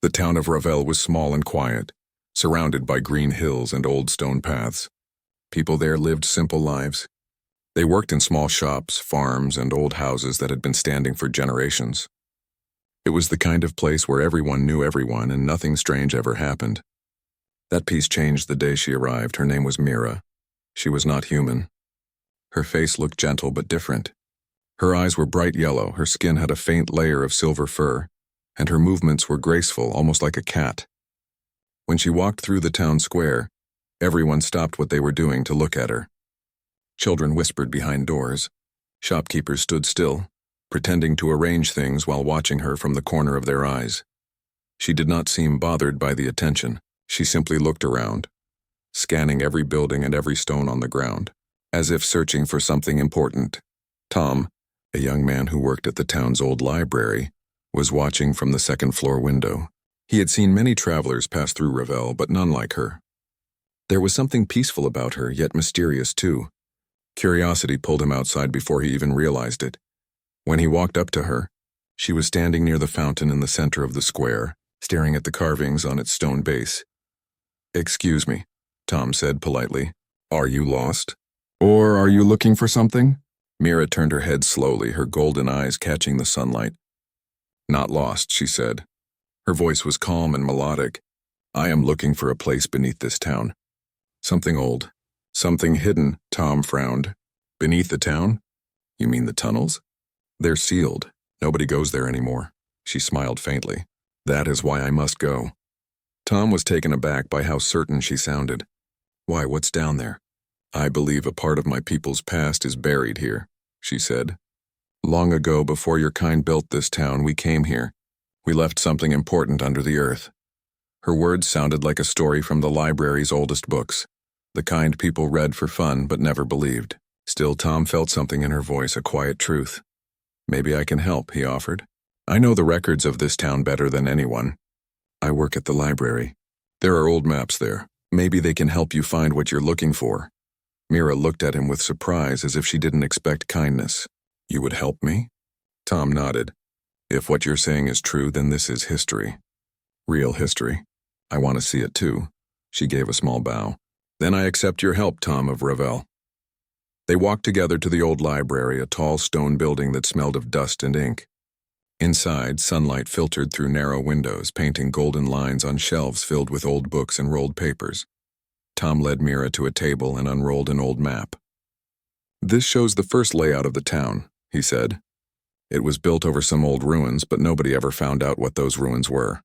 The town of Ravel was small and quiet, surrounded by green hills and old stone paths. People there lived simple lives. They worked in small shops, farms, and old houses that had been standing for generations. It was the kind of place where everyone knew everyone and nothing strange ever happened. That piece changed the day she arrived. Her name was Mira. She was not human. Her face looked gentle but different. Her eyes were bright yellow, her skin had a faint layer of silver fur, and her movements were graceful, almost like a cat. When she walked through the town square, everyone stopped what they were doing to look at her. Children whispered behind doors. Shopkeepers stood still, pretending to arrange things while watching her from the corner of their eyes. She did not seem bothered by the attention. She simply looked around, scanning every building and every stone on the ground, as if searching for something important. Tom, a young man who worked at the town's old library, was watching from the second-floor window. He had seen many travelers pass through Ravel, but none like her. There was something peaceful about her, yet mysterious too. Curiosity pulled him outside before he even realized it. When he walked up to her, she was standing near the fountain in the center of the square, staring at the carvings on its stone base. "Excuse me," Tom said politely. "Are you lost? Or are you looking for something?" Mira turned her head slowly, her golden eyes catching the sunlight. "Not lost," she said. Her voice was calm and melodic. "I am looking for a place beneath this town. Something old. Something hidden," Tom frowned. "Beneath the town? You mean the tunnels? They're sealed. Nobody goes there anymore." She smiled faintly. "That is why I must go." Tom was taken aback by how certain she sounded. "Why, what's down there?" "I believe a part of my people's past is buried here," she said. "Long ago, before your kind built this town, we came here. We left something important under the earth." Her words sounded like a story from the library's oldest books, the kind people read for fun but never believed. Still, Tom felt something in her voice, a quiet truth. "Maybe I can help," he offered. "I know the records of this town better than anyone. I work at the library. There are old maps there. Maybe they can help you find what you're looking for." Mira looked at him with surprise, as if she didn't expect kindness. "You would help me?" Tom nodded. "If what you're saying is true, then this is history. Real history. I want to see it too." She gave a small bow. "Then I accept your help, Tom of Ravel." They walked together to the old library, a tall stone building that smelled of dust and ink. Inside, sunlight filtered through narrow windows, painting golden lines on shelves filled with old books and rolled papers. Tom led Mira to a table and unrolled an old map. "This shows the first layout of the town," he said. "It was built over some old ruins, but nobody ever found out what those ruins were."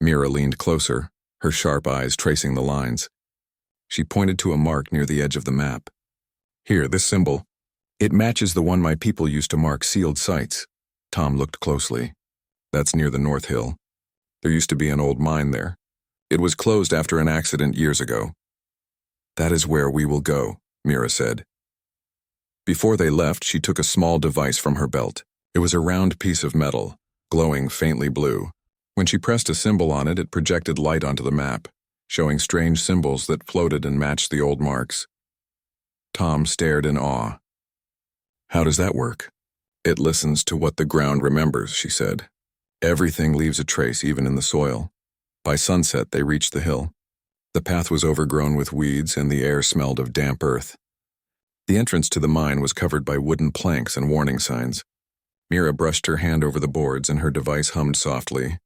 Mira leaned closer, her sharp eyes tracing the lines. She pointed to a mark near the edge of the map. "Here, this symbol. It matches the one my people used to mark sealed sites." Tom looked closely. "That's near the North Hill. There used to be an old mine there. It was closed after an accident years ago." "That is where we will go," Mira said. Before they left, she took a small device from her belt. It was a round piece of metal, glowing faintly blue. When she pressed a symbol on it, it projected light onto the map, showing strange symbols that floated and matched the old marks. Tom stared in awe. "How does that work?" "It listens to what the ground remembers," she said. "Everything leaves a trace, even in the soil." By sunset, they reached the hill. The path was overgrown with weeds, and the air smelled of damp earth. The entrance to the mine was covered by wooden planks and warning signs. Mira brushed her hand over the boards, and her device hummed softly.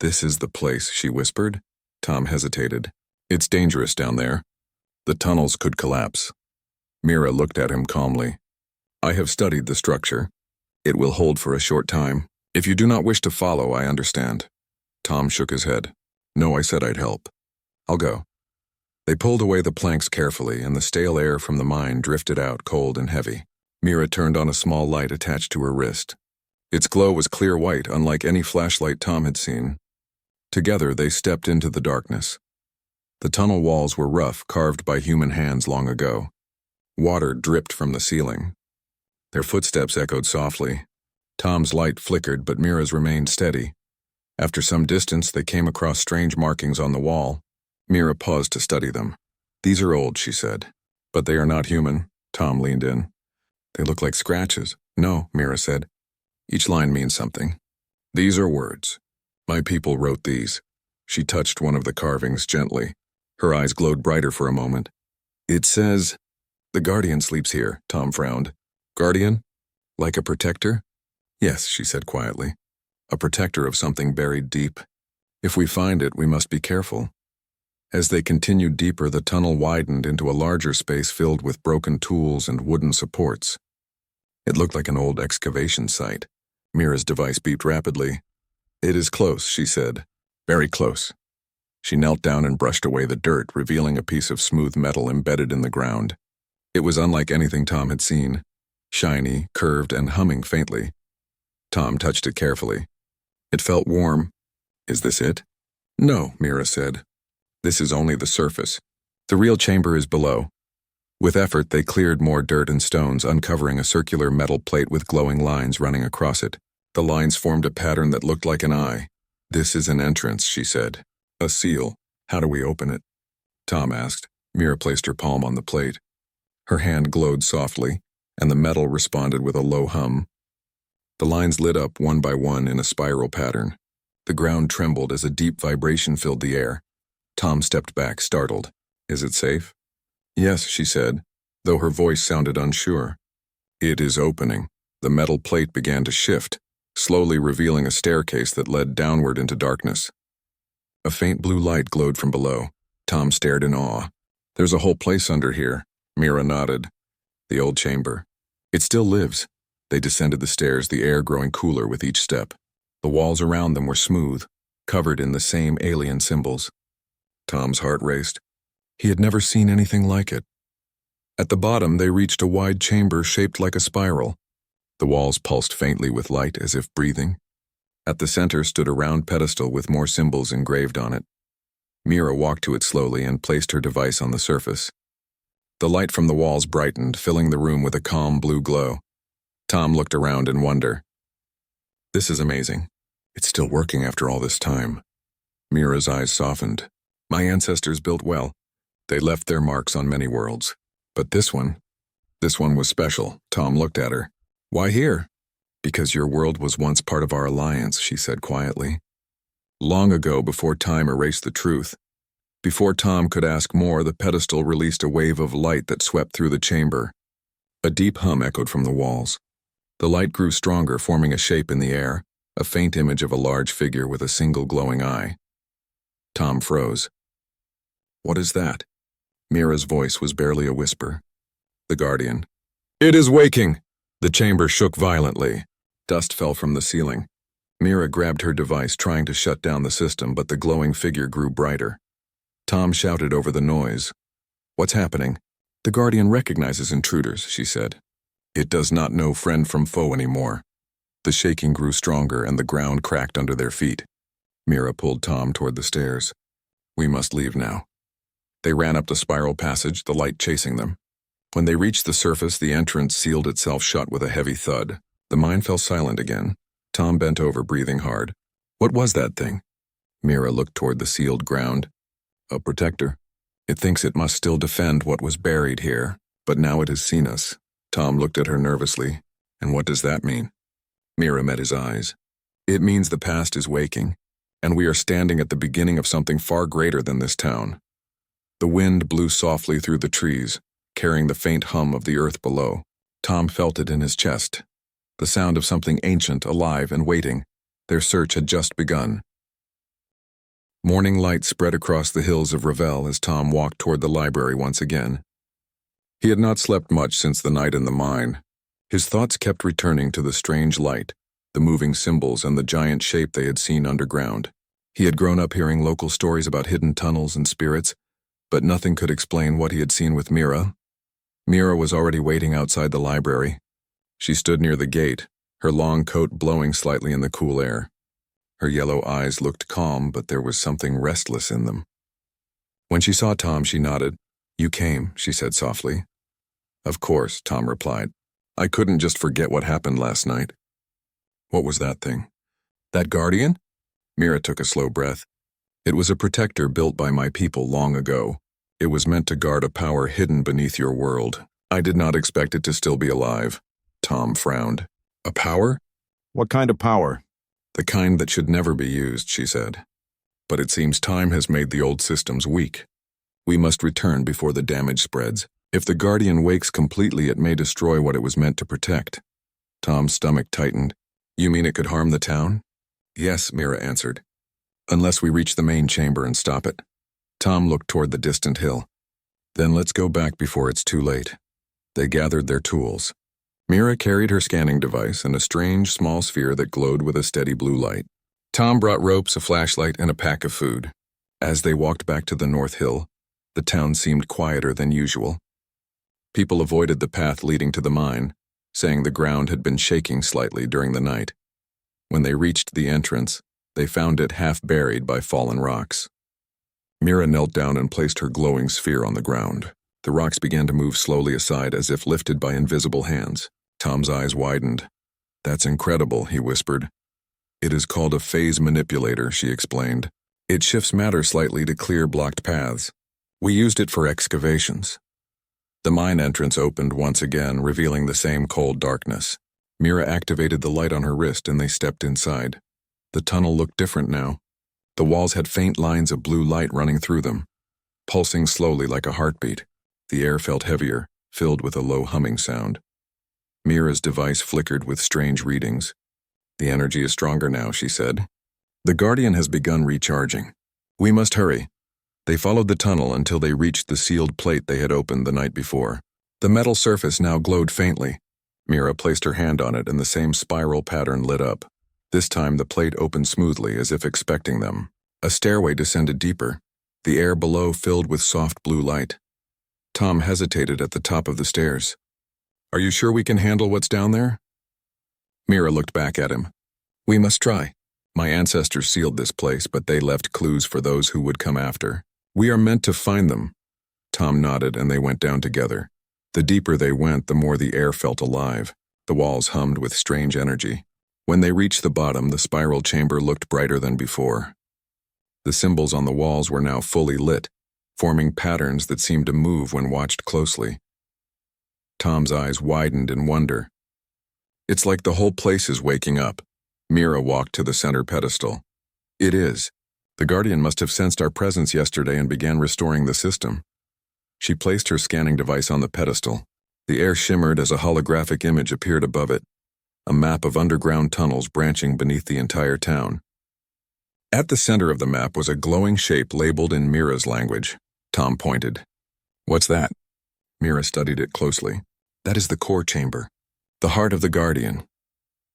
"This is the place," she whispered. Tom hesitated. "It's dangerous down there. The tunnels could collapse." Mira looked at him calmly. "I have studied the structure. It will hold for a short time. If you do not wish to follow, I understand." Tom shook his head. "No, I said I'd help. I'll go." They pulled away the planks carefully, and the stale air from the mine drifted out cold and heavy. Mira turned on a small light attached to her wrist. Its glow was clear white, unlike any flashlight Tom had seen. Together, they stepped into the darkness. The tunnel walls were rough, carved by human hands long ago. Water dripped from the ceiling. Their footsteps echoed softly. Tom's light flickered, but Mira's remained steady. After some distance, they came across strange markings on the wall. Mira paused to study them. "These are old," she said. "But they are not human." Tom leaned in. "They look like scratches." "No," Mira said. "Each line means something. These are words. My people wrote these. She touched one of the carvings gently. Her eyes glowed brighter for a moment. It says, "The Guardian sleeps here," Tom frowned. Guardian? Like a protector? Yes, she said quietly. A protector of something buried deep. If we find it, we must be careful. As they continued deeper, the tunnel widened into a larger space filled with broken tools and wooden supports. It looked like an old excavation site. Mira's device beeped rapidly. "It is close," she said. "Very close." She knelt down and brushed away the dirt, revealing a piece of smooth metal embedded in the ground. It was unlike anything Tom had seen. Shiny, curved, and humming faintly. Tom touched it carefully. It felt warm. "Is this it?" "No," Mira said. "This is only the surface. The real chamber is below." With effort, they cleared more dirt and stones, uncovering a circular metal plate with glowing lines running across it. The lines formed a pattern that looked like an eye. "This is an entrance," she said. "A seal. How do we open it?" Tom asked. Mira placed her palm on the plate. Her hand glowed softly, and the metal responded with a low hum. The lines lit up one by one in a spiral pattern. The ground trembled as a deep vibration filled the air. Tom stepped back, startled. "Is it safe?" "Yes," she said, though her voice sounded unsure. "It is opening." The metal plate began to shift, slowly revealing a staircase that led downward into darkness. A faint blue light glowed from below. Tom stared in awe. "There's a whole place under here." Mira nodded. "The old chamber. It still lives." They descended the stairs, the air growing cooler with each step. The walls around them were smooth, covered in the same alien symbols. Tom's heart raced. He had never seen anything like it. At the bottom, they reached a wide chamber shaped like a spiral. The walls pulsed faintly with light, as if breathing. At the center stood a round pedestal with more symbols engraved on it. Mira walked to it slowly and placed her device on the surface. The light from the walls brightened, filling the room with a calm blue glow. Tom looked around in wonder. "This is amazing. It's still working after all this time." Mira's eyes softened. "My ancestors built well. They left their marks on many worlds. But this one was special." Tom looked at her. "Why here?" "Because your world was once part of our alliance," she said quietly. Long ago, before time erased the truth. Before Tom could ask more, the pedestal released a wave of light that swept through the chamber. A deep hum echoed from the walls. The light grew stronger, forming a shape in the air, a faint image of a large figure with a single glowing eye. Tom froze. "What is that?" Mira's voice was barely a whisper. "The Guardian." "It is waking!" The chamber shook violently. Dust fell from the ceiling. Mira grabbed her device, trying to shut down the system, but the glowing figure grew brighter. Tom shouted over the noise. "What's happening?" "The Guardian recognizes intruders," she said. "It does not know friend from foe anymore." The shaking grew stronger and the ground cracked under their feet. Mira pulled Tom toward the stairs. "We must leave now." They ran up the spiral passage, the light chasing them. When they reached the surface, the entrance sealed itself shut with a heavy thud. The mine fell silent again. Tom bent over, breathing hard. "What was that thing?" Mira looked toward the sealed ground. "A protector. It thinks it must still defend what was buried here, but now it has seen us." Tom looked at her nervously. "And what does that mean?" Mira met his eyes. "It means the past is waking, and we are standing at the beginning of something far greater than this town." The wind blew softly through the trees, carrying the faint hum of the earth below. Tom felt it in his chest. The sound of something ancient, alive, and waiting. Their search had just begun. Morning light spread across the hills of Ravel as Tom walked toward the library once again. He had not slept much since the night in the mine. His thoughts kept returning to the strange light, the moving symbols, and the giant shape they had seen underground. He had grown up hearing local stories about hidden tunnels and spirits, but nothing could explain what he had seen with Mira. Mira was already waiting outside the library. She stood near the gate, her long coat blowing slightly in the cool air. Her yellow eyes looked calm, but there was something restless in them. When she saw Tom, she nodded. "You came," she said softly. "Of course," Tom replied. "I couldn't just forget what happened last night." "What was that thing?" "That Guardian?" Mira took a slow breath. "It was a protector built by my people long ago. It was meant to guard a power hidden beneath your world. I did not expect it to still be alive." Tom frowned. "A power?" What kind of power? The kind that should never be used, she said. But it seems time has made the old systems weak. We must return before the damage spreads. If the Guardian wakes completely, it may destroy what it was meant to protect. Tom's stomach tightened. You mean it could harm the town? Yes, Mira answered. Unless we reach the main chamber and stop it. Tom looked toward the distant hill. Then let's go back before it's too late. They gathered their tools. Mira carried her scanning device and a strange small sphere that glowed with a steady blue light. Tom brought ropes, a flashlight, and a pack of food. As they walked back to the North Hill, the town seemed quieter than usual. People avoided the path leading to the mine, saying the ground had been shaking slightly during the night. When they reached the entrance, they found it half buried by fallen rocks. Mira knelt down and placed her glowing sphere on the ground. The rocks began to move slowly aside as if lifted by invisible hands. Tom's eyes widened. That's incredible, he whispered. It is called a phase manipulator, she explained. It shifts matter slightly to clear blocked paths. We used it for excavations. The mine entrance opened once again, revealing the same cold darkness. Mira activated the light on her wrist and they stepped inside. The tunnel looked different now. The walls had faint lines of blue light running through them, pulsing slowly like a heartbeat. The air felt heavier, filled with a low humming sound. Mira's device flickered with strange readings. The energy is stronger now, she said. The Guardian has begun recharging. We must hurry. They followed the tunnel until they reached the sealed plate they had opened the night before. The metal surface now glowed faintly. Mira placed her hand on it and the same spiral pattern lit up. This time the plate opened smoothly as if expecting them. A stairway descended deeper, the air below filled with soft blue light. Tom hesitated at the top of the stairs. Are you sure we can handle what's down there? Mira looked back at him. We must try. My ancestors sealed this place, but they left clues for those who would come after. We are meant to find them. Tom nodded and they went down together. The deeper they went, the more the air felt alive. The walls hummed with strange energy. When they reached the bottom, the spiral chamber looked brighter than before. The symbols on the walls were now fully lit, forming patterns that seemed to move when watched closely. Tom's eyes widened in wonder. It's like the whole place is waking up. Mira walked to the center pedestal. It is. The Guardian must have sensed our presence yesterday and began restoring the system. She placed her scanning device on the pedestal. The air shimmered as a holographic image appeared above it, a map of underground tunnels branching beneath the entire town. At the center of the map was a glowing shape labeled in Mira's language. Tom pointed. What's that? Mira studied it closely. That is the core chamber, the heart of the Guardian.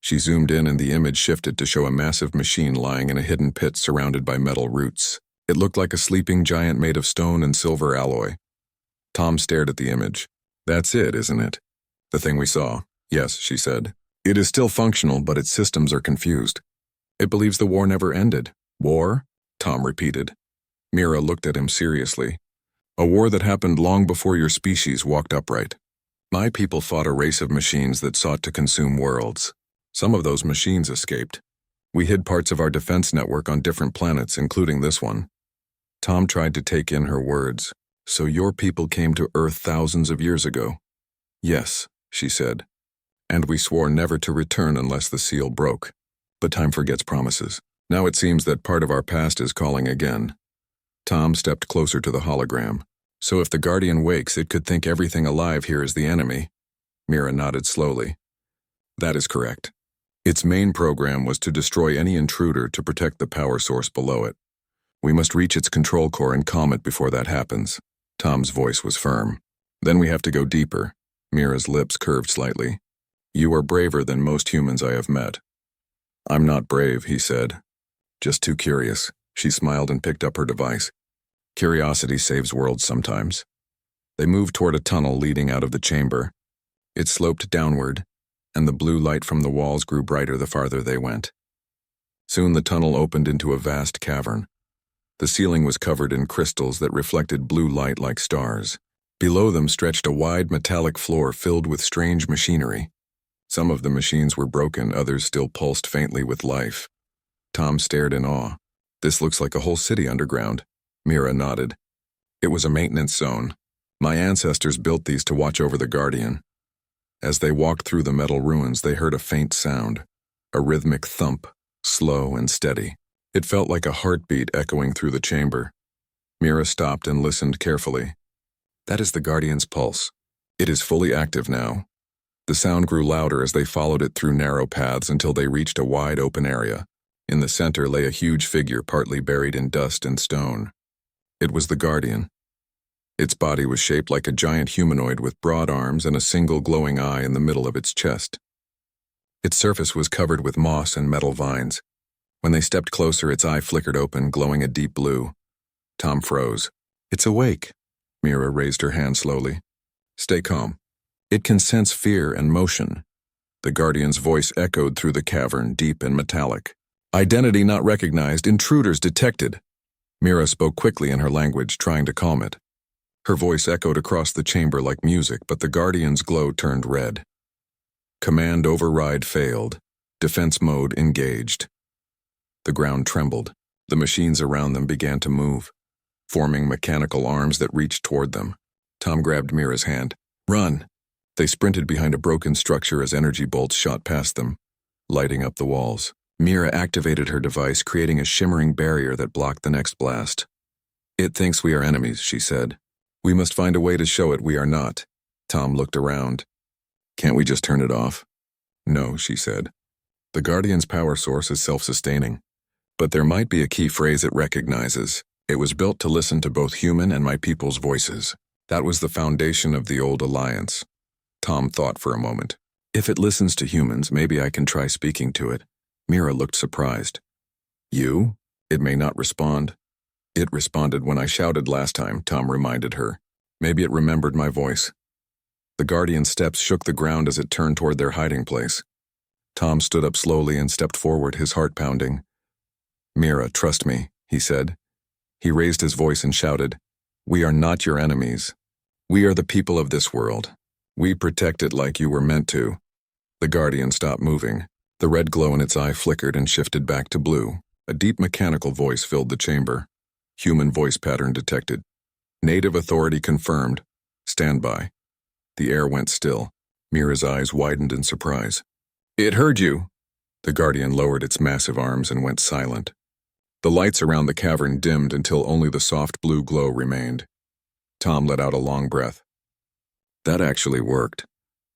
She zoomed in and the image shifted to show a massive machine lying in a hidden pit surrounded by metal roots. It looked like a sleeping giant made of stone and silver alloy. Tom stared at the image. That's it, isn't it? The thing we saw. Yes, she said. It is still functional, but its systems are confused. It believes the war never ended. War? Tom repeated. Mira looked at him seriously. A war that happened long before your species walked upright. My people fought a race of machines that sought to consume worlds. Some of those machines escaped. We hid parts of our defense network on different planets, including this one. Tom tried to take in her words. So your people came to Earth thousands of years ago? Yes, she said. And we swore never to return unless the seal broke. But time forgets promises. Now it seems that part of our past is calling again. Tom stepped closer to the hologram. So if the Guardian wakes, it could think everything alive here is the enemy. Mira nodded slowly. That is correct. Its main program was to destroy any intruder to protect the power source below it. We must reach its control core and calm it before that happens. Tom's voice was firm. Then we have to go deeper. Mira's lips curved slightly. You are braver than most humans I have met. I'm not brave, he said. Just too curious. She smiled and picked up her device. Curiosity saves worlds sometimes. They moved toward a tunnel leading out of the chamber. It sloped downward, and the blue light from the walls grew brighter the farther they went. Soon the tunnel opened into a vast cavern. The ceiling was covered in crystals that reflected blue light like stars. Below them stretched a wide metallic floor filled with strange machinery. Some of the machines were broken, others still pulsed faintly with life. Tom stared in awe. This looks like a whole city underground. Mira nodded. It was a maintenance zone. My ancestors built these to watch over the Guardian. As they walked through the metal ruins, they heard a faint sound, a rhythmic thump, slow and steady. It felt like a heartbeat echoing through the chamber. Mira stopped and listened carefully. That is the Guardian's pulse. It is fully active now. The sound grew louder as they followed it through narrow paths until they reached a wide open area. In the center lay a huge figure partly buried in dust and stone. It was the Guardian. Its body was shaped like a giant humanoid with broad arms and a single glowing eye in the middle of its chest. Its surface was covered with moss and metal vines. When they stepped closer, its eye flickered open, glowing a deep blue. Tom froze. It's awake. Mira raised her hand slowly. Stay calm. It can sense fear and motion. The Guardian's voice echoed through the cavern, deep and metallic. Identity not recognized, intruders detected. Mira spoke quickly in her language, trying to calm it. Her voice echoed across the chamber like music, but the Guardian's glow turned red. Command override failed. Defense mode engaged. The ground trembled. The machines around them began to move, forming mechanical arms that reached toward them. Tom grabbed Mira's hand. Run! They sprinted behind a broken structure as energy bolts shot past them, lighting up the walls. Mira activated her device, creating a shimmering barrier that blocked the next blast. It thinks we are enemies, she said. We must find a way to show it we are not. Tom looked around. Can't we just turn it off? No, she said. The Guardian's power source is self-sustaining. But there might be a key phrase it recognizes. It was built to listen to both human and my people's voices. That was the foundation of the old alliance. Tom thought for a moment. If it listens to humans, maybe I can try speaking to it. Mira looked surprised. You? It may not respond. It responded when I shouted last time, Tom reminded her. Maybe it remembered my voice. The Guardian's steps shook the ground as it turned toward their hiding place. Tom stood up slowly and stepped forward, his heart pounding. Mira, trust me, he said. He raised his voice and shouted, We are not your enemies. We are the people of this world. We protect it like you were meant to. The Guardian stopped moving. The red glow in its eye flickered and shifted back to blue. A deep mechanical voice filled the chamber. Human voice pattern detected. Native authority confirmed. Stand by. The air went still. Mira's eyes widened in surprise. It heard you. The Guardian lowered its massive arms and went silent. The lights around the cavern dimmed until only the soft blue glow remained. Tom let out a long breath. That actually worked.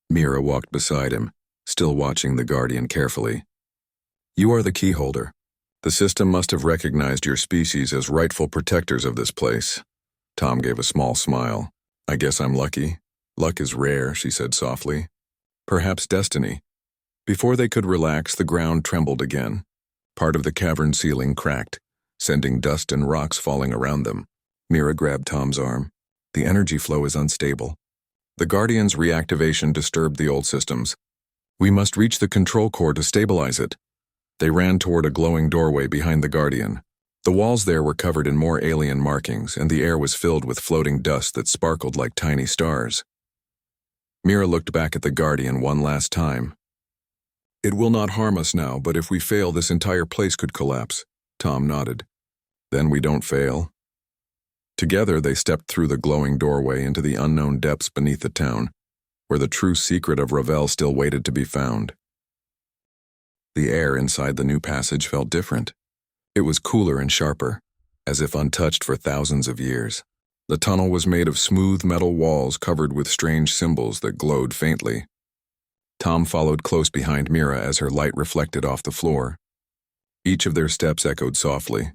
Mira walked beside him, still watching the Guardian carefully. You are the key holder. The system must have recognized your species as rightful protectors of this place. Tom gave a small smile. I guess I'm lucky. Luck is rare, she said softly. Perhaps destiny. Before they could relax, the ground trembled again. Part of the cavern ceiling cracked, sending dust and rocks falling around them. Mira grabbed Tom's arm. The energy flow is unstable. The Guardian's reactivation disturbed the old systems. We must reach the control core to stabilize it. They ran toward a glowing doorway behind the Guardian. The walls there were covered in more alien markings, and the air was filled with floating dust that sparkled like tiny stars. Mira looked back at the Guardian one last time. It will not harm us now, but if we fail, this entire place could collapse. Tom nodded. Then we don't fail. Together they stepped through the glowing doorway into the unknown depths beneath the town, where the true secret of Ravel still waited to be found. The air inside the new passage felt different. It was cooler and sharper, as if untouched for thousands of years. The tunnel was made of smooth metal walls covered with strange symbols that glowed faintly. Tom followed close behind Mira as her light reflected off the floor. Each of their steps echoed softly,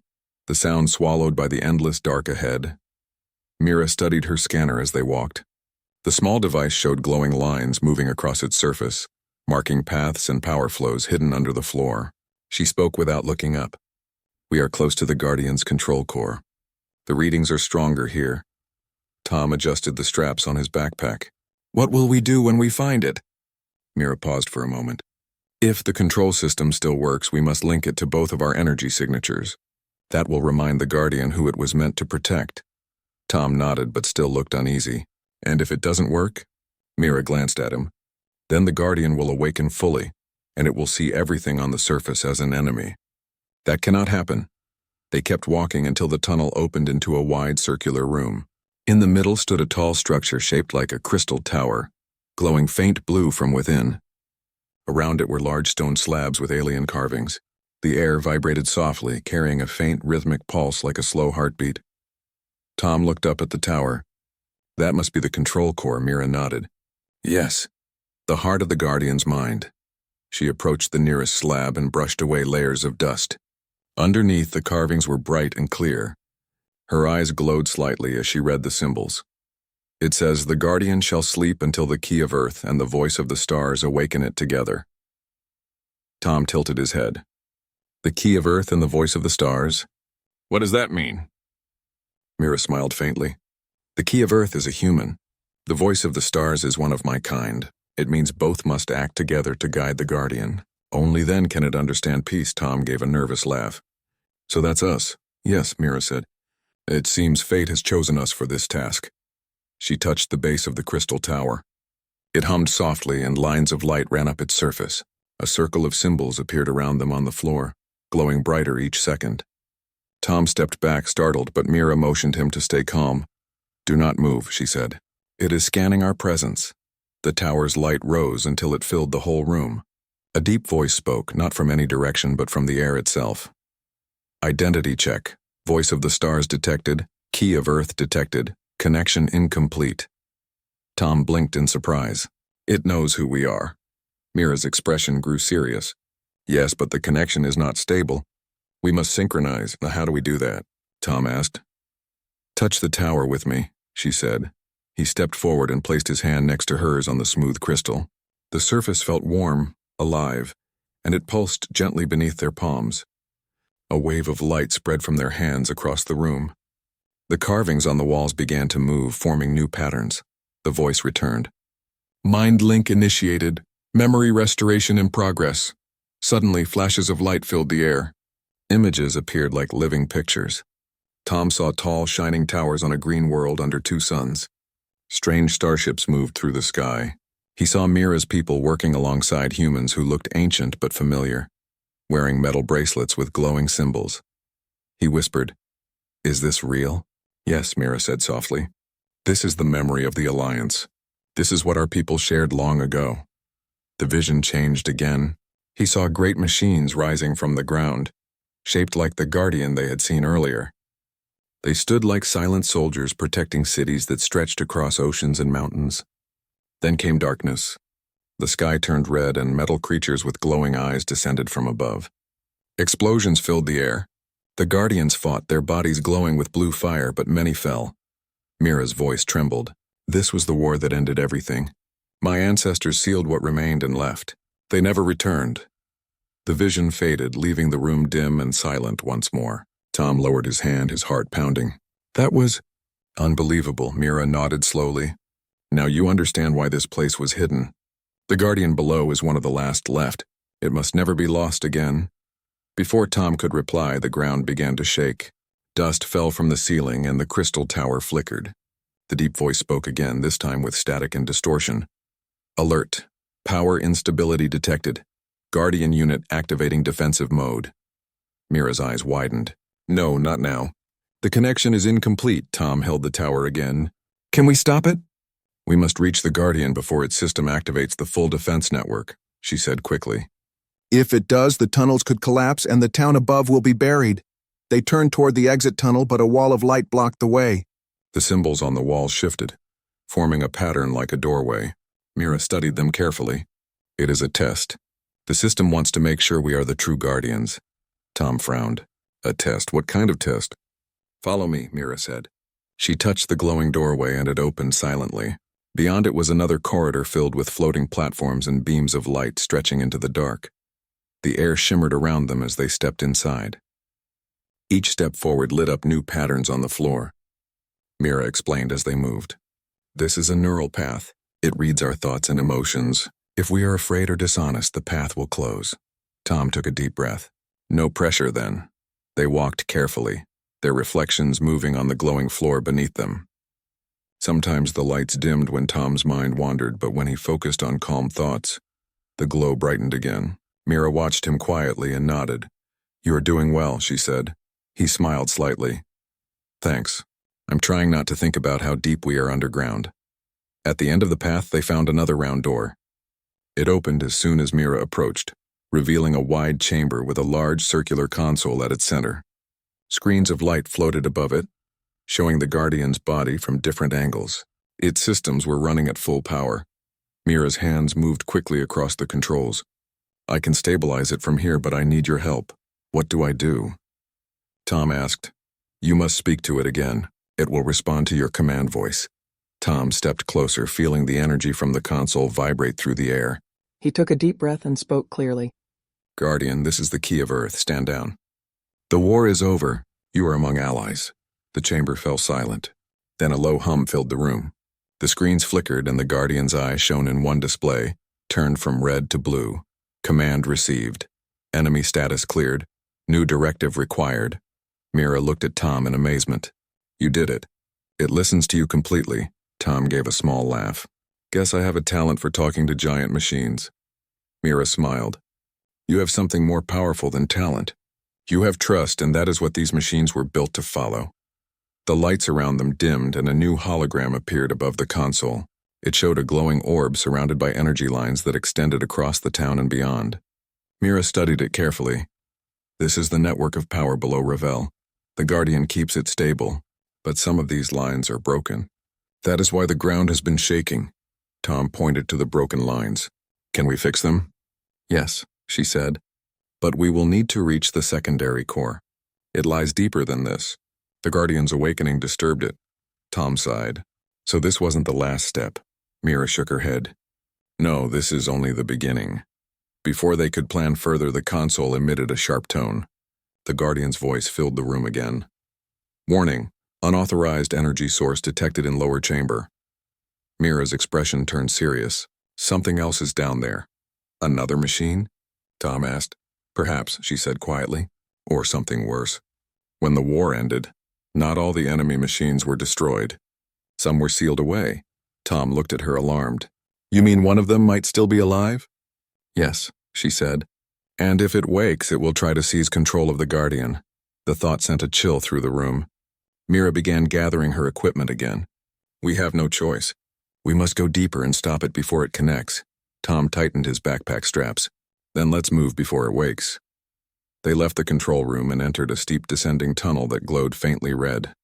the sound swallowed by the endless dark ahead. Mira studied her scanner as they walked. The small device showed glowing lines moving across its surface, marking paths and power flows hidden under the floor. She spoke without looking up. We are close to the Guardian's control core. The readings are stronger here. Tom adjusted the straps on his backpack. What will we do when we find it? Mira paused for a moment. If the control system still works, we must link it to both of our energy signatures. That will remind the Guardian who it was meant to protect. Tom nodded but still looked uneasy. And if it doesn't work? Mira glanced at him. Then the Guardian will awaken fully, and it will see everything on the surface as an enemy. That cannot happen. They kept walking until the tunnel opened into a wide circular room. In the middle stood a tall structure shaped like a crystal tower, glowing faint blue from within. Around it were large stone slabs with alien carvings. The air vibrated softly, carrying a faint rhythmic pulse like a slow heartbeat. Tom looked up at the tower. That must be the control core, Mira nodded. Yes, the heart of the Guardian's mind. She approached the nearest slab and brushed away layers of dust. Underneath, the carvings were bright and clear. Her eyes glowed slightly as she read the symbols. It says, "The Guardian shall sleep until the key of Earth and the voice of the stars awaken it together." Tom tilted his head. The key of Earth and the voice of the stars? What does that mean? Mira smiled faintly. The key of Earth is a human. The voice of the stars is one of my kind. It means both must act together to guide the Guardian. Only then can it understand peace. Tom gave a nervous laugh. So that's us. Yes, Mira said. It seems fate has chosen us for this task. She touched the base of the crystal tower. It hummed softly and lines of light ran up its surface. A circle of symbols appeared around them on the floor, glowing brighter each second. Tom stepped back, startled, but Mira motioned him to stay calm. Do not move, she said. It is scanning our presence. The tower's light rose until it filled the whole room. A deep voice spoke, not from any direction but from the air itself. Identity check. Voice of the stars detected. Key of Earth detected. Connection incomplete. Tom blinked in surprise. It knows who we are. Mira's expression grew serious. Yes, but the connection is not stable. We must synchronize. Now, how do we do that? Tom asked. Touch the tower with me, she said. He stepped forward and placed his hand next to hers on the smooth crystal. The surface felt warm, alive, and it pulsed gently beneath their palms. A wave of light spread from their hands across the room. The carvings on the walls began to move, forming new patterns. The voice returned. Mind link initiated. Memory restoration in progress. Suddenly, flashes of light filled the air. Images appeared like living pictures. Tom saw tall, shining towers on a green world under two suns. Strange starships moved through the sky. He saw Mira's people working alongside humans who looked ancient but familiar, wearing metal bracelets with glowing symbols. He whispered, Is this real? Yes, Mira said softly. This is the memory of the Alliance. This is what our people shared long ago. The vision changed again. He saw great machines rising from the ground, shaped like the Guardian they had seen earlier. They stood like silent soldiers protecting cities that stretched across oceans and mountains. Then came darkness. The sky turned red and metal creatures with glowing eyes descended from above. Explosions filled the air. The Guardians fought, their bodies glowing with blue fire, but many fell. Mira's voice trembled. This was the war that ended everything. My ancestors sealed what remained and left. They never returned. The vision faded, leaving the room dim and silent once more. Tom lowered his hand, his heart pounding. That was unbelievable, Mira nodded slowly. Now you understand why this place was hidden. The Guardian below is one of the last left. It must never be lost again. Before Tom could reply, the ground began to shake. Dust fell from the ceiling and the crystal tower flickered. The deep voice spoke again, this time with static and distortion. Alert. Power instability detected. Guardian unit activating defensive mode. Mira's eyes widened. No, not now. The connection is incomplete. Tom held the tower again. Can we stop it? We must reach the Guardian before its system activates the full defense network, she said quickly. If it does, the tunnels could collapse and the town above will be buried. They turned toward the exit tunnel, but a wall of light blocked the way. The symbols on the wall shifted, forming a pattern like a doorway. Mira studied them carefully. It is a test. The system wants to make sure we are the true Guardians. Tom frowned. A test? What kind of test? Follow me, Mira said. She touched the glowing doorway and it opened silently. Beyond it was another corridor filled with floating platforms and beams of light stretching into the dark. The air shimmered around them as they stepped inside. Each step forward lit up new patterns on the floor. Mira explained as they moved. This is a neural path. It reads our thoughts and emotions. If we are afraid or dishonest, the path will close. Tom took a deep breath. No pressure then. They walked carefully, their reflections moving on the glowing floor beneath them. Sometimes the lights dimmed when Tom's mind wandered, but when he focused on calm thoughts, the glow brightened again. Mira watched him quietly and nodded. You are doing well, she said. He smiled slightly. Thanks. I'm trying not to think about how deep we are underground. At the end of the path, they found another round door. It opened as soon as Mira approached. revealing a wide chamber with a large circular console at its center. Screens of light floated above it, showing the Guardian's body from different angles. Its systems were running at full power. Mira's hands moved quickly across the controls. "I can stabilize it from here, but I need your help. What do I do?" Tom asked. "You must speak to it again. It will respond to your command voice." Tom stepped closer, feeling the energy from the console vibrate through the air. He took a deep breath and spoke clearly. "Guardian, this is the key of Earth. Stand down. The war is over. You are among allies." The chamber fell silent. Then a low hum filled the room. The screens flickered and the Guardian's eye, shown in one display, turned from red to blue. Command received. Enemy status cleared. New directive required. Mira looked at Tom in amazement. "You did it. It listens to you completely." Tom gave a small laugh. "Guess I have a talent for talking to giant machines." Mira smiled. "You have something more powerful than talent. You have trust, and that is what these machines were built to follow." The lights around them dimmed and a new hologram appeared above the console. It showed a glowing orb surrounded by energy lines that extended across the town and beyond. Mira studied it carefully. "This is the network of power below Ravel. The Guardian keeps it stable, but some of these lines are broken. That is why the ground has been shaking." Tom pointed to the broken lines. "Can we fix them?" "Yes," she said, "but we will need to reach the secondary core. It lies deeper than this. The Guardian's awakening disturbed it." Tom sighed. "So this wasn't the last step." Mira shook her head. "No, this is only the beginning." Before they could plan further, the console emitted a sharp tone. The Guardian's voice filled the room again. "Warning, unauthorized energy source detected in lower chamber." Mira's expression turned serious. "Something else is down there." "Another machine?" Tom asked. "Perhaps," she said quietly, "or something worse." When the war ended, not all the enemy machines were destroyed. Some were sealed away. Tom looked at her alarmed. "You mean one of them might still be alive?" "Yes," she said. "And if it wakes, it will try to seize control of the Guardian." The thought sent a chill through the room. Mira began gathering her equipment again. "We have no choice. We must go deeper and stop it before it connects." Tom tightened his backpack straps. "Then let's move before it wakes." They left the control room and entered a steep descending tunnel that glowed faintly red.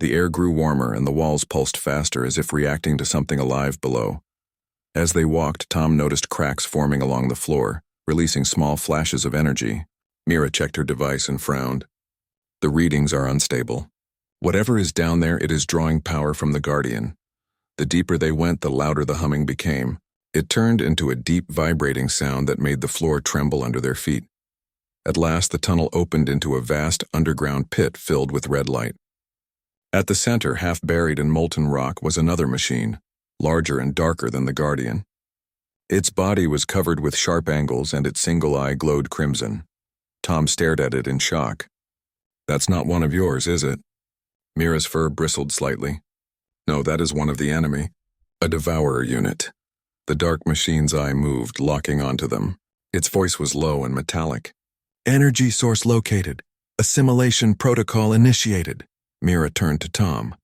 The air grew warmer and the walls pulsed faster, as if reacting to something alive below. As they walked, Tom noticed cracks forming along the floor, releasing small flashes of energy. Mira checked her device and frowned. "The readings are unstable. Whatever is down there, it is drawing power from the Guardian." The deeper they went, the louder the humming became. It turned into a deep, vibrating sound that made the floor tremble under their feet. At last, the tunnel opened into a vast underground pit filled with red light. At the center, half buried in molten rock, was another machine, larger and darker than the Guardian. Its body was covered with sharp angles and its single eye glowed crimson. Tom stared at it in shock. "That's not one of yours, is it?" Mira's fur bristled slightly. "No, that is one of the enemy. A devourer unit." The dark machine's eye moved, locking onto them. Its voice was low and metallic. "Energy source located. Assimilation protocol initiated." Mira turned to Tom.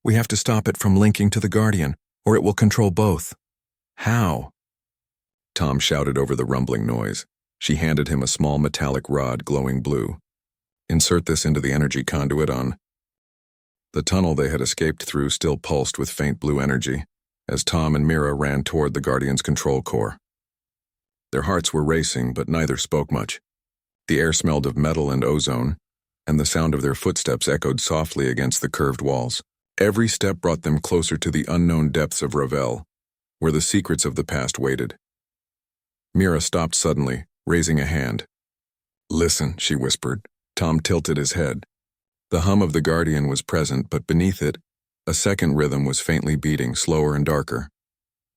"We have to stop it from linking to the Guardian, or it will control both." "How?" Tom shouted over the rumbling noise. She handed him a small metallic rod glowing blue. "Insert this into the energy conduit on." The tunnel they had escaped through still pulsed with faint blue energy, as Tom and Mira ran toward the Guardian's control core. Their hearts were racing, but neither spoke much. The air smelled of metal and ozone, and the sound of their footsteps echoed softly against the curved walls. Every step brought them closer to the unknown depths of Ravel, where the secrets of the past waited. Mira stopped suddenly, raising a hand. "Listen," she whispered. Tom tilted his head. The hum of the Guardian was present, but beneath it, a second rhythm was faintly beating, slower and darker.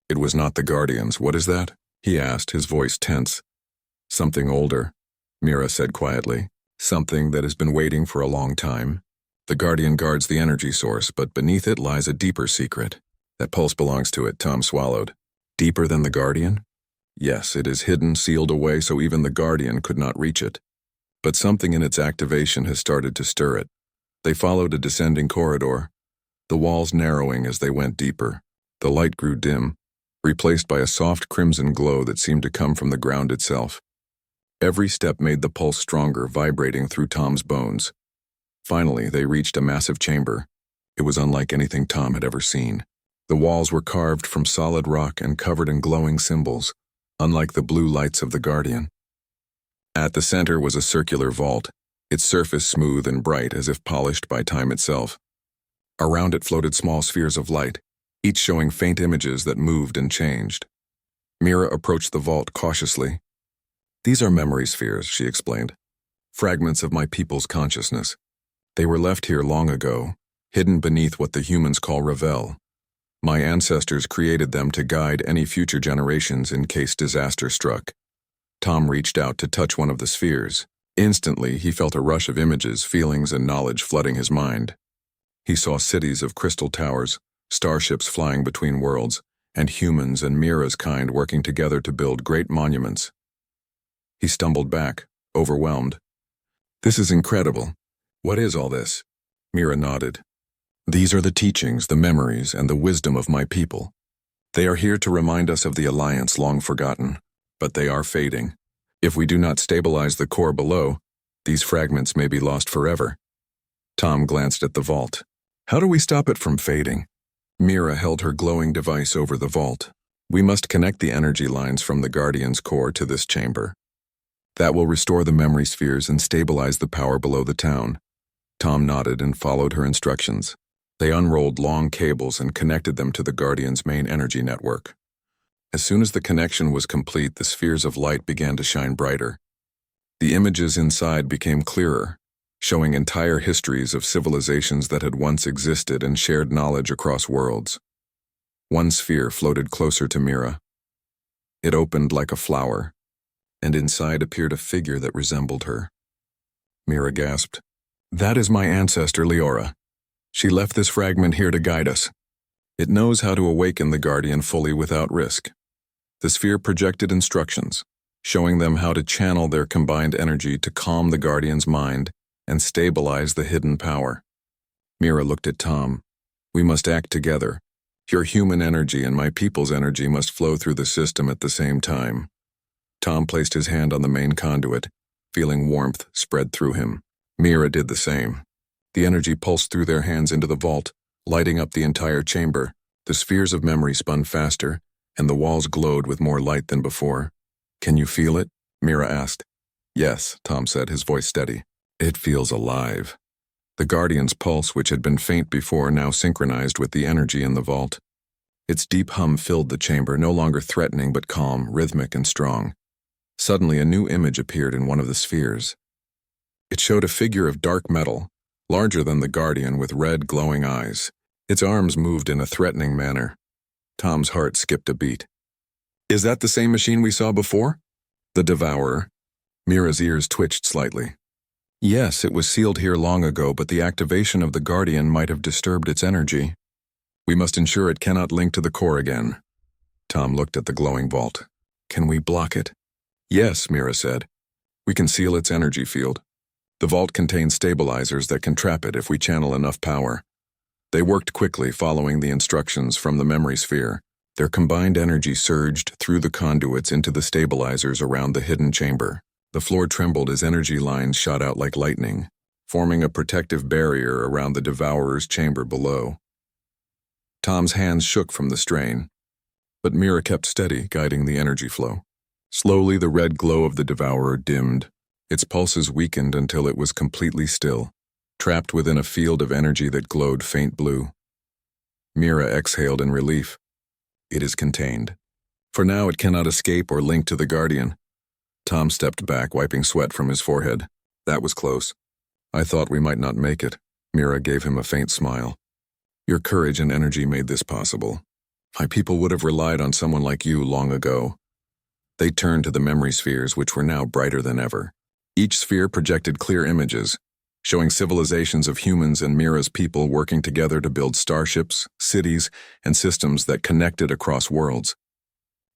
"It was not the Guardians. What is that?" he asked, his voice tense. "Something older," Mira said quietly. "Something that has been waiting for a long time. The Guardian guards the energy source, but beneath it lies a deeper secret. That pulse belongs to it," Tom swallowed. "Deeper than the Guardian?" "Yes, it is hidden, sealed away, so even the Guardian could not reach it. But something in its activation has started to stir it." They followed a descending corridor, the walls narrowing as they went deeper. The light grew dim, replaced by a soft crimson glow that seemed to come from the ground itself. Every step made the pulse stronger, vibrating through Tom's bones. Finally, they reached a massive chamber. It was unlike anything Tom had ever seen. The walls were carved from solid rock and covered in glowing symbols, unlike the blue lights of the Guardian. At the center was a circular vault, its surface smooth and bright as if polished by time itself. Around it floated small spheres of light, each showing faint images that moved and changed. Mira approached the vault cautiously. "These are memory spheres," she explained. "Fragments of my people's consciousness. They were left here long ago, hidden beneath what the humans call revel. My ancestors created them to guide any future generations in case disaster struck." Tom reached out to touch one of the spheres. Instantly, he felt a rush of images, feelings, and knowledge flooding his mind. He saw cities of crystal towers, starships flying between worlds, and humans and Mira's kind working together to build great monuments. He stumbled back, overwhelmed. "This is incredible. What is all this?" Mira nodded. "These are the teachings, the memories, and the wisdom of my people. They are here to remind us of the alliance long forgotten, but they are fading. If we do not stabilize the core below, these fragments may be lost forever." Tom glanced at the vault. "How do we stop it from fading?" Mira held her glowing device over the vault. "We must connect the energy lines from the Guardian's core to this chamber. That will restore the memory spheres and stabilize the power below the town." Tom nodded and followed her instructions. They unrolled long cables and connected them to the Guardian's main energy network. As soon as the connection was complete, the spheres of light began to shine brighter. The images inside became clearer, showing entire histories of civilizations that had once existed and shared knowledge across worlds. One sphere floated closer to Mira. It opened like a flower, and inside appeared a figure that resembled her. Mira gasped. "That is my ancestor, Leora. She left this fragment here to guide us. It knows how to awaken the Guardian fully without risk." The sphere projected instructions, showing them how to channel their combined energy to calm the Guardian's mind and stabilize the hidden power. Mira looked at Tom. "We must act together. Your human energy and my people's energy must flow through the system at the same time." Tom placed his hand on the main conduit, feeling warmth spread through him. Mira did the same. The energy pulsed through their hands into the vault, lighting up the entire chamber. The spheres of memory spun faster, and the walls glowed with more light than before. "Can you feel it?" Mira asked. "Yes," Tom said, his voice steady. "It feels alive." The Guardian's pulse, which had been faint before, now synchronized with the energy in the vault. Its deep hum filled the chamber, no longer threatening but calm, rhythmic, and strong. Suddenly, a new image appeared in one of the spheres. It showed a figure of dark metal, larger than the Guardian, with red, glowing eyes. Its arms moved in a threatening manner. Tom's heart skipped a beat. "Is that the same machine we saw before?" "The Devourer." Mira's ears twitched slightly. "Yes, it was sealed here long ago, but the activation of the Guardian might have disturbed its energy. We must ensure it cannot link to the core again." Tom looked at the glowing vault. "Can we block it?" "Yes," Mira said. "We can seal its energy field. The vault contains stabilizers that can trap it if we channel enough power." They worked quickly, following the instructions from the memory sphere. Their combined energy surged through the conduits into the stabilizers around the hidden chamber. The floor trembled as energy lines shot out like lightning, forming a protective barrier around the Devourer's chamber below. Tom's hands shook from the strain, but Mira kept steady, guiding the energy flow. Slowly, the red glow of the Devourer dimmed. Its pulses weakened until it was completely still, trapped within a field of energy that glowed faint blue. Mira exhaled in relief. "It is contained. For now, it cannot escape or link to the Guardian." Tom stepped back, wiping sweat from his forehead. "That was close. I thought we might not make it." Mira gave him a faint smile. "Your courage and energy made this possible. My people would have relied on someone like you long ago." They turned to the memory spheres, which were now brighter than ever. Each sphere projected clear images, showing civilizations of humans and Mira's people working together to build starships, cities, and systems that connected across worlds.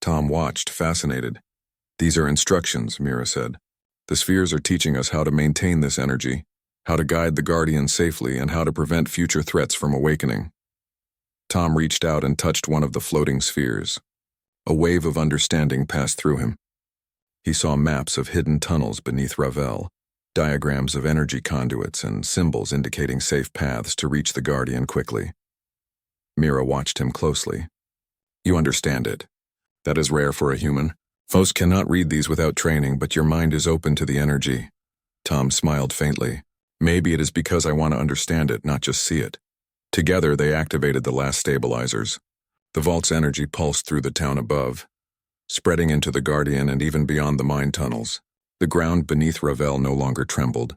Tom watched, fascinated. "These are instructions," Mira said. "The spheres are teaching us how to maintain this energy, how to guide the Guardian safely, and how to prevent future threats from awakening." Tom reached out and touched one of the floating spheres. A wave of understanding passed through him. He saw maps of hidden tunnels beneath Ravel, diagrams of energy conduits, and symbols indicating safe paths to reach the Guardian quickly. Mira watched him closely. You understand it. That is rare for a human. Most cannot read these without training, but your mind is open to the energy. Tom smiled faintly. Maybe it is because I want to understand it, not just see it. Together, they activated the last stabilizers. The vault's energy pulsed through the town above, spreading into the Guardian and even beyond the mine tunnels. The ground beneath Ravel no longer trembled.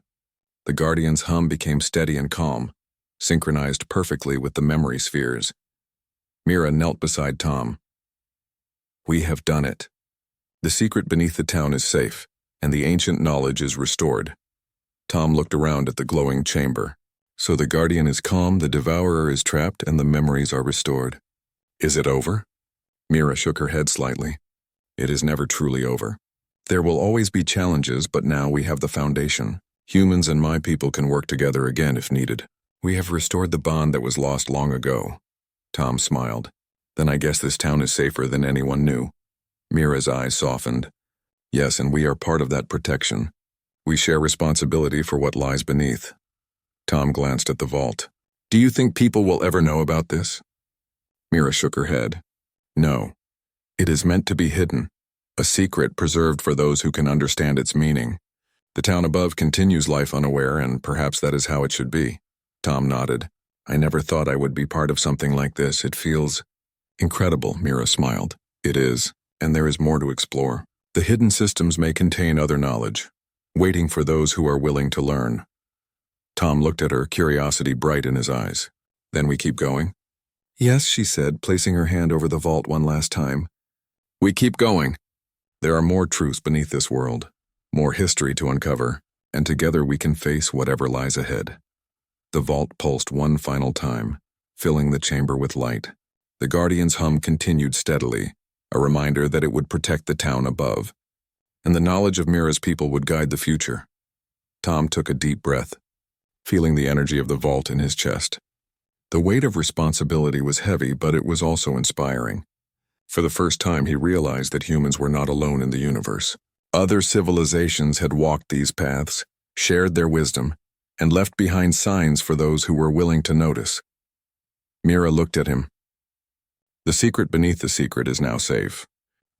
The Guardian's hum became steady and calm, synchronized perfectly with the memory spheres. Mira knelt beside Tom. We have done it. The secret beneath the town is safe, and the ancient knowledge is restored. Tom looked around at the glowing chamber. So the Guardian is calm, the Devourer is trapped, and the memories are restored. Is it over? Mira shook her head slightly. It is never truly over. There will always be challenges, but now we have the foundation. Humans and my people can work together again if needed. We have restored the bond that was lost long ago. Tom smiled. Then I guess this town is safer than anyone knew. Mira's eyes softened. Yes, and we are part of that protection. We share responsibility for what lies beneath. Tom glanced at the vault. Do you think people will ever know about this? Mira shook her head. No. It is meant to be hidden, a secret preserved for those who can understand its meaning. The town above continues life unaware, and perhaps that is how it should be. Tom nodded. I never thought I would be part of something like this. It feels incredible, Mira smiled. It is, and there is more to explore. The hidden systems may contain other knowledge, waiting for those who are willing to learn. Tom looked at her, curiosity bright in his eyes. Then we keep going? Yes, she said, placing her hand over the vault one last time. We keep going. There are more truths beneath this world, more history to uncover, and together we can face whatever lies ahead. The vault pulsed one final time, filling the chamber with light. The Guardian's hum continued steadily, a reminder that it would protect the town above, and the knowledge of Mira's people would guide the future. Tom took a deep breath, feeling the energy of the vault in his chest. The weight of responsibility was heavy, but it was also inspiring. For the first time, he realized that humans were not alone in the universe. Other civilizations had walked these paths, shared their wisdom, and left behind signs for those who were willing to notice. Mira looked at him. The secret beneath the secret is now safe,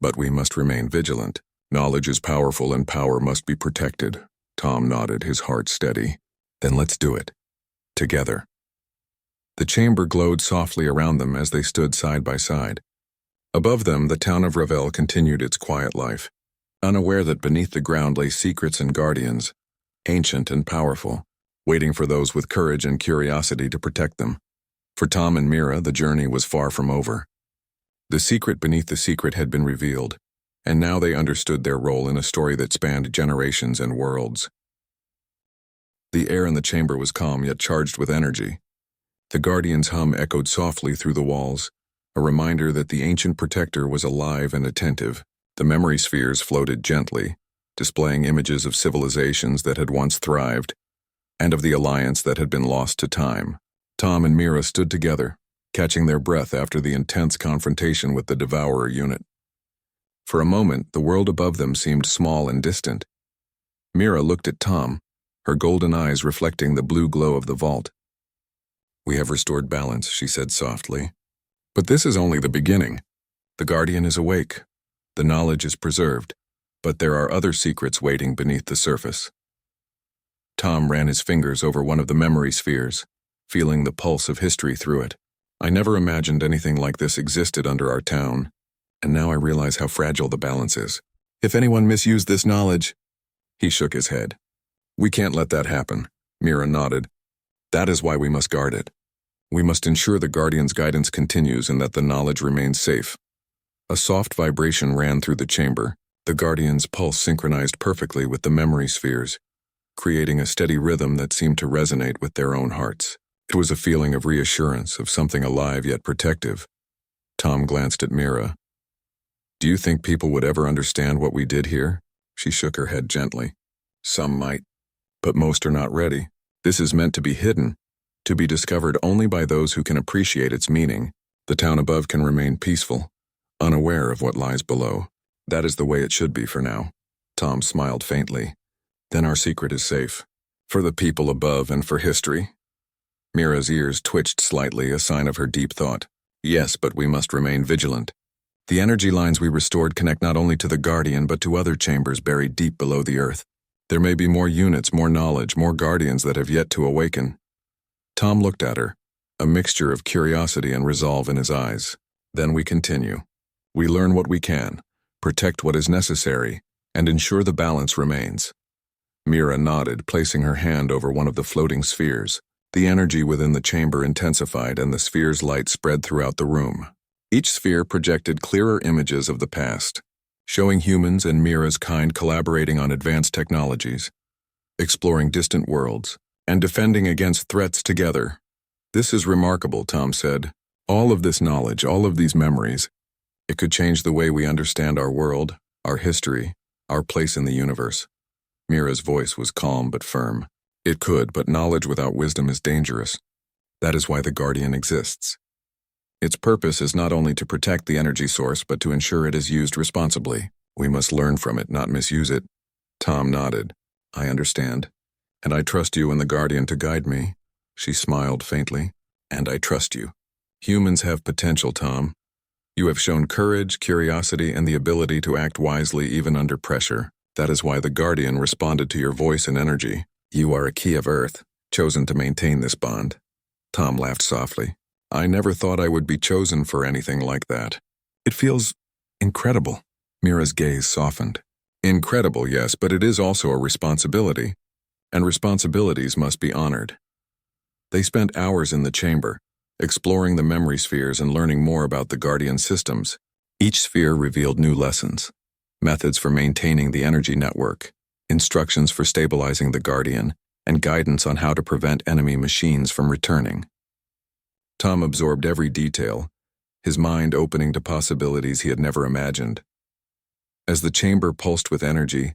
but we must remain vigilant. Knowledge is powerful and power must be protected. Tom nodded, his heart steady. Then let's do it. Together. The chamber glowed softly around them as they stood side by side. Above them, the town of Ravel continued its quiet life, unaware that beneath the ground lay secrets and guardians, ancient and powerful, waiting for those with courage and curiosity to protect them. For Tom and Mira, the journey was far from over. The secret beneath the secret had been revealed, and now they understood their role in a story that spanned generations and worlds. The air in the chamber was calm yet charged with energy. The Guardian's hum echoed softly through the walls, a reminder that the ancient protector was alive and attentive. The memory spheres floated gently, displaying images of civilizations that had once thrived, and of the alliance that had been lost to time. Tom and Mira stood together, catching their breath after the intense confrontation with the Devourer unit. For a moment, the world above them seemed small and distant. Mira looked at Tom, her golden eyes reflecting the blue glow of the vault. We have restored balance, she said softly. But this is only the beginning. The Guardian is awake. The knowledge is preserved, but there are other secrets waiting beneath the surface. Tom ran his fingers over one of the memory spheres, feeling the pulse of history through it. I never imagined anything like this existed under our town, and now I realize how fragile the balance is. If anyone misused this knowledge... He shook his head. We can't let that happen, Mira nodded. That is why we must guard it. We must ensure the Guardian's guidance continues and that the knowledge remains safe. A soft vibration ran through the chamber. The Guardian's pulse synchronized perfectly with the memory spheres, creating a steady rhythm that seemed to resonate with their own hearts. It was a feeling of reassurance, of something alive yet protective. Tom glanced at Mira. Do you think people would ever understand what we did here? She shook her head gently. Some might, but most are not ready. This is meant to be hidden, to be discovered only by those who can appreciate its meaning. The town above can remain peaceful, unaware of what lies below. That is the way it should be for now. Tom smiled faintly. Then our secret is safe. For the people above and for history. Mira's ears twitched slightly, a sign of her deep thought. Yes, but we must remain vigilant. The energy lines we restored connect not only to the Guardian but to other chambers buried deep below the earth. There may be more units, more knowledge, more Guardians that have yet to awaken. Tom looked at her, a mixture of curiosity and resolve in his eyes. Then we continue. We learn what we can, protect what is necessary, and ensure the balance remains. Mira nodded, placing her hand over one of the floating spheres. The energy within the chamber intensified and the sphere's light spread throughout the room. Each sphere projected clearer images of the past, showing humans and Mira's kind collaborating on advanced technologies, exploring distant worlds, and defending against threats together. This is remarkable, Tom said. All of this knowledge, all of these memories, it could change the way we understand our world, our history, our place in the universe. Mira's voice was calm but firm. It could, but knowledge without wisdom is dangerous. That is why the Guardian exists. Its purpose is not only to protect the energy source, but to ensure it is used responsibly. We must learn from it, not misuse it. Tom nodded. I understand. And I trust you and the Guardian to guide me. She smiled faintly. And I trust you. Humans have potential, Tom. You have shown courage, curiosity, and the ability to act wisely even under pressure. That is why the Guardian responded to your voice and energy. You are a key of Earth, chosen to maintain this bond. Tom laughed softly. I never thought I would be chosen for anything like that. It feels incredible. Mira's gaze softened. Incredible, yes, but it is also a responsibility. And responsibilities must be honored. They spent hours in the chamber, exploring the memory spheres and learning more about the Guardian systems. Each sphere revealed new lessons, methods for maintaining the energy network, instructions for stabilizing the Guardian, and guidance on how to prevent enemy machines from returning. Tom absorbed every detail, his mind opening to possibilities he had never imagined. As the chamber pulsed with energy,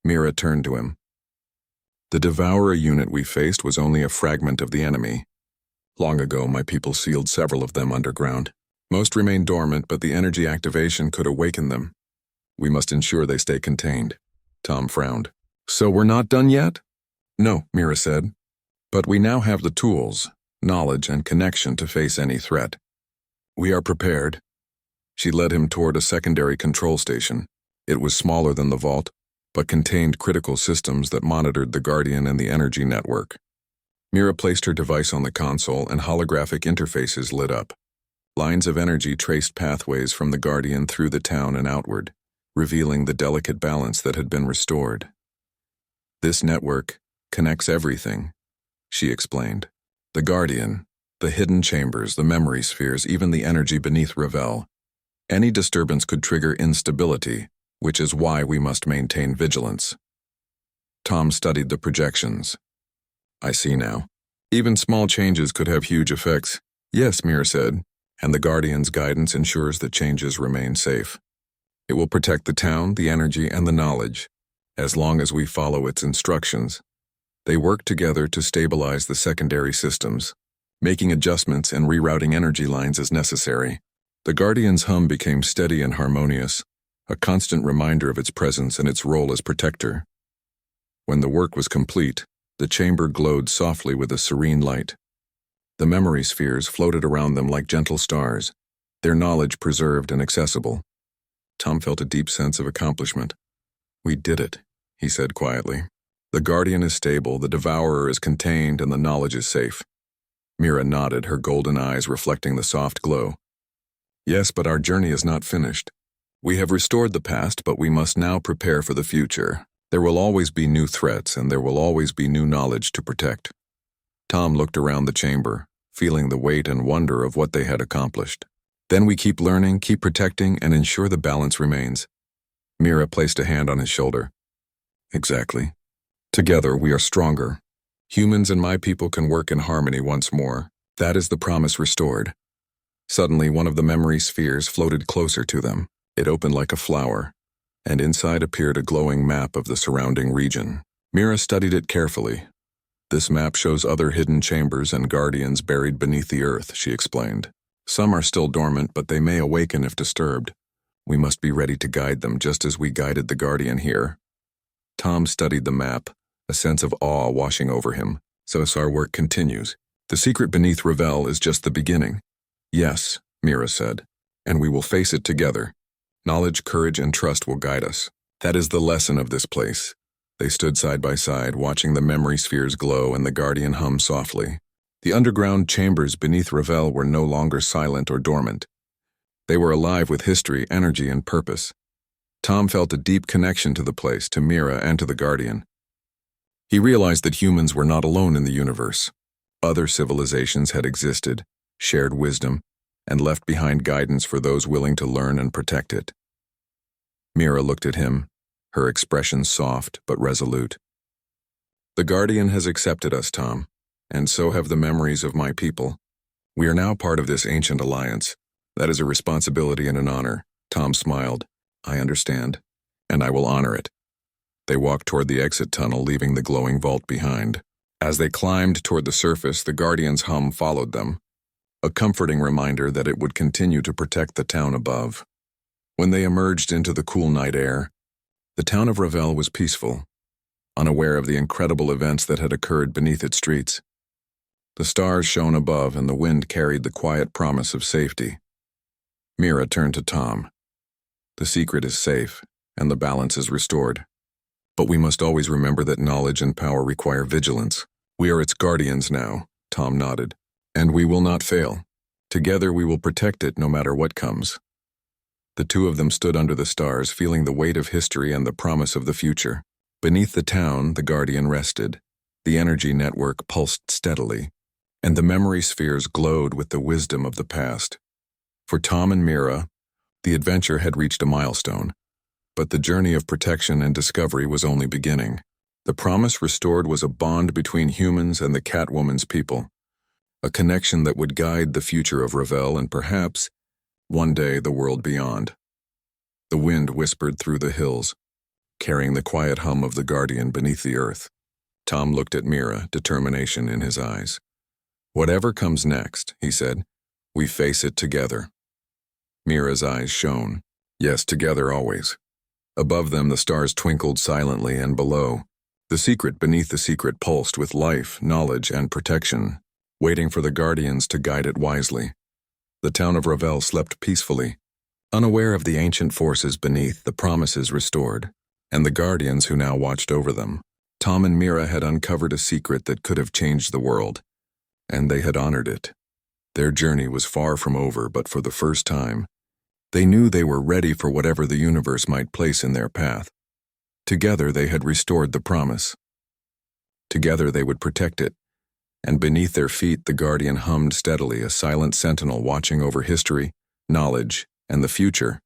Mira turned to him. The Devourer unit we faced was only a fragment of the enemy. Long ago, my people sealed several of them underground. Most remain dormant, but the energy activation could awaken them. We must ensure they stay contained. Tom frowned. So we're not done yet? No, Mira said. But we now have the tools, knowledge, and connection to face any threat. We are prepared. She led him toward a secondary control station. It was smaller than the vault, but contained critical systems that monitored the Guardian and the energy network. Mira placed her device on the console and holographic interfaces lit up. Lines of energy traced pathways from the Guardian through the town and outward, revealing the delicate balance that had been restored. This network connects everything, she explained. The Guardian, the hidden chambers, the memory spheres, even the energy beneath Ravel. Any disturbance could trigger instability, which is why we must maintain vigilance. Tom studied the projections. I see now. Even small changes could have huge effects. Yes, Mira said, and the Guardian's guidance ensures that changes remain safe. It will protect the town, the energy, and the knowledge, as long as we follow its instructions. They work together to stabilize the secondary systems, making adjustments and rerouting energy lines as necessary. The Guardian's hum became steady and harmonious, a constant reminder of its presence and its role as protector. When the work was complete, the chamber glowed softly with a serene light. The memory spheres floated around them like gentle stars, their knowledge preserved and accessible. Tom felt a deep sense of accomplishment. We did it, he said quietly. The Guardian is stable, the Devourer is contained, and the knowledge is safe. Mira nodded, her golden eyes reflecting the soft glow. Yes, but our journey is not finished. We have restored the past, but we must now prepare for the future. There will always be new threats, and there will always be new knowledge to protect. Tom looked around the chamber, feeling the weight and wonder of what they had accomplished. Then we keep learning, keep protecting, and ensure the balance remains. Mira placed a hand on his shoulder. Exactly. Together we are stronger. Humans and my people can work in harmony once more. That is the promise restored. Suddenly, one of the memory spheres floated closer to them. It opened like a flower, and inside appeared a glowing map of the surrounding region. Mira studied it carefully. This map shows other hidden chambers and guardians buried beneath the earth, she explained. Some are still dormant, but they may awaken if disturbed. We must be ready to guide them just as we guided the Guardian here. Tom studied the map, a sense of awe washing over him. So our work continues. The secret beneath Ravel is just the beginning. Yes, Mira said, and we will face it together. Knowledge, courage, and trust will guide us. That is the lesson of this place. They stood side by side, watching the memory spheres glow and the Guardian hum softly. The underground chambers beneath Ravel were no longer silent or dormant. They were alive with history, energy, and purpose. Tom felt a deep connection to the place, to Mira, and to the Guardian. He realized that humans were not alone in the universe. Other civilizations had existed, shared wisdom, and left behind guidance for those willing to learn and protect it. Mira looked at him, her expression soft but resolute. The Guardian has accepted us, Tom, and so have the memories of my people. We are now part of this ancient alliance. That is a responsibility and an honor. Tom smiled. I understand, and I will honor it. They walked toward the exit tunnel, leaving the glowing vault behind. As they climbed toward the surface, the Guardian's hum followed them, a comforting reminder that it would continue to protect the town above. When they emerged into the cool night air, the town of Ravel was peaceful, unaware of the incredible events that had occurred beneath its streets. The stars shone above, and the wind carried the quiet promise of safety. Mira turned to Tom. The secret is safe, and the balance is restored. But we must always remember that knowledge and power require vigilance. We are its guardians now, Tom nodded, and we will not fail. Together we will protect it no matter what comes. The two of them stood under the stars, feeling the weight of history and the promise of the future. Beneath the town, the Guardian rested. The energy network pulsed steadily, and the memory spheres glowed with the wisdom of the past. For Tom and Mira, the adventure had reached a milestone, but the journey of protection and discovery was only beginning. The promise restored was a bond between humans and the Catwoman's people, a connection that would guide the future of Ravel and perhaps, one day, the world beyond. The wind whispered through the hills, carrying the quiet hum of the Guardian beneath the earth. Tom looked at Mira, determination in his eyes. Whatever comes next, he said, we face it together. Mira's eyes shone. Yes, together always. Above them the stars twinkled silently, and below, the secret beneath the secret pulsed with life, knowledge, and protection, waiting for the Guardians to guide it wisely. The town of Ravel slept peacefully, unaware of the ancient forces beneath, the promises restored, and the Guardians who now watched over them. Tom and Mira had uncovered a secret that could have changed the world, and they had honored it. Their journey was far from over, but for the first time, they knew they were ready for whatever the universe might place in their path. Together they had restored the promise. Together they would protect it, and beneath their feet the Guardian hummed steadily, a silent sentinel watching over history, knowledge, and the future.